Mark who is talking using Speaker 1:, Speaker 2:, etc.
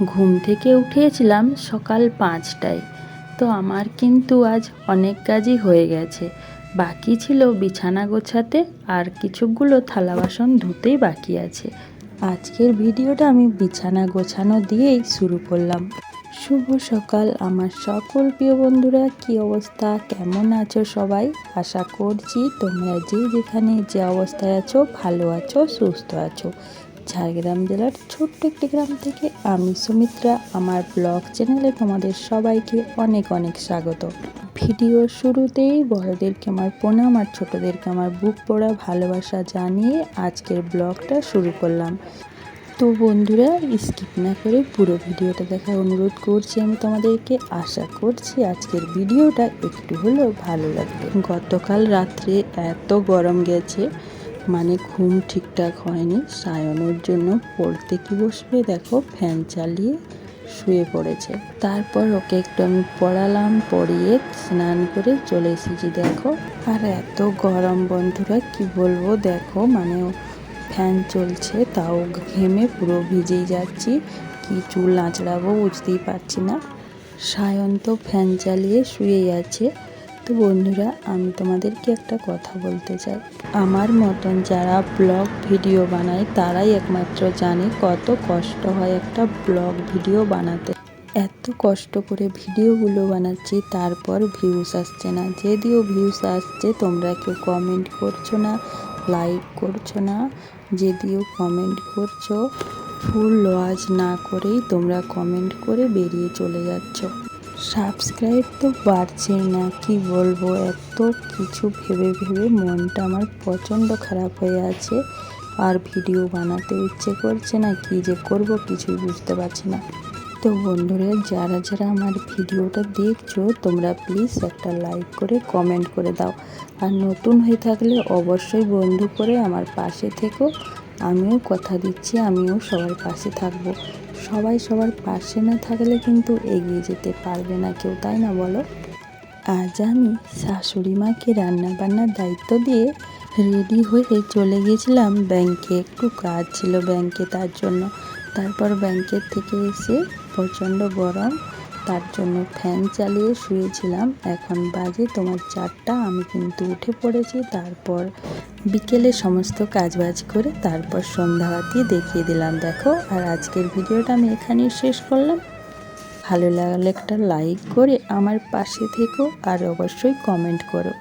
Speaker 1: ঘুম থেকে উঠেছিলাম সকাল 5টায়। তো আমার কিন্তু আজ অনেক কাজই হয়ে গেছে। বাকি ছিল বিছানা গোছাতে, আর কিছুগুলো থালা বাসন ধুতেই বাকি আছে। আজকের ভিডিওটা আমি বিছানা গোছানো দিয়েই শুরু করলাম। শুভ সকাল আমার সকল প্রিয় বন্ধুরা, কি অবস্থা, কেমন আছো সবাই? আশা করছি তোমরা যে যেখানে যে অবস্থায় আছো ভালো আছো, সুস্থ আছো। ঝাড়গ্রাম জেলার ছোট্ট একটি গ্রাম থেকে আমি সুমিত্রা, আমার ব্লগ চ্যানেলে তোমাদের সবাইকে অনেক অনেক স্বাগত। ভিডিওর শুরুতেই বড়দেরকে আমার প্রণাম আর ছোটদেরকে আমার বুক পড়া ভালোবাসা জানিয়ে আজকের ব্লগটা শুরু করলাম। তো বন্ধুরা, স্কিপ না করে পুরো ভিডিওটা দেখার অনুরোধ করছি আমি তোমাদেরকে। আশা করছি আজকের ভিডিওটা একটু হলেও ভালো লাগবে। গতকাল রাত্রে এত গরম গেছে, মানে ঘুম ঠিকঠাক হয়নি। সায়নের জন্য পড়তে কি বসবে, দেখো ফ্যান চালিয়ে শুয়ে পড়েছে। তারপর ওকে একটু আমি পড়ালাম, পড়িয়ে স্নান করে চলে এসেছি দেখো। আর এত গরম বন্ধুরা কি বলবো, দেখো মানে ফ্যান চলছে তাও ঘেমে পুরো ভিজেই যাচ্ছি। কি চুল আঁচড়াবো বুঝতেই পারছি না। সায়ন তো ফ্যান চালিয়ে শুয়েই আছে। তো বন্ধুরা, আমি তোমাদেরকে একটা কথা বলতে চাই। আমার মতন যারা ব্লগ ভিডিও বানায় তারাই একমাত্র জানে কত কষ্ট হয় একটা ব্লগ ভিডিও বানাতে। এত কষ্ট করে ভিডিওগুলো বানাচ্ছি, তারপর ভিউস আসছে না। যদিও ভিউস আসছে, তোমরা কেউ কমেন্ট করছো না, লাইক করছো না। যদিও কমেন্ট করছো, ফুল ওয়াচ না করেই তোমরা কমেন্ট করে বেরিয়ে চলে যাচ্ছ। সাবস্ক্রাইব তো বাড়ছেই না, কি বলবো, এত কিছু ভেবে ভেবে মনটা আমার প্রচণ্ড খারাপ হয়ে আছে। আর ভিডিও বানাতে ইচ্ছে করছে না, কি যে করব কিছুই বুঝতে পারছি না। তো বন্ধুরা, যারা যারা আমার ভিডিওটা দেখছো, তোমরা প্লিজ একটা লাইক করে কমেন্ট করে দাও। আর নতুন হয়ে থাকলে অবশ্যই বন্ধু করে আমার পাশে থেকো। আমিও কথা দিচ্ছি, আমিও সবার পাশে থাকবো। সবাই সবার পাশে না থাকলে কিন্তু এগিয়ে যেতে পারবে না কেউ, তাই না বলো? আজ আমি শাশুড়ি মাকে রান্নাবান্নার দায়িত্ব দিয়ে রেডি হয়ে চলে গিয়েছিলাম ব্যাংকে। একটু কাজ ছিল ব্যাংকে, তার জন্য। তারপর ব্যাংকের থেকে এসে প্রচণ্ড গরম, তার জন্য ফ্যান চালিয়ে শুয়েছিলাম। এখন বাজে তোমার 4টা, আমি কিন্তু উঠে পড়েছি। তারপর বিকেলে সমস্ত কাজবাজ করে তারপর সন্ধ্যাবাতি দেখিয়ে দিলাম দেখো। আর আজকের ভিডিওটা আমি এখানেই শেষ করলাম। ভালো লাগলে একটা লাইক করে আমার পাশে থেকো, আর অবশ্যই কমেন্ট করো।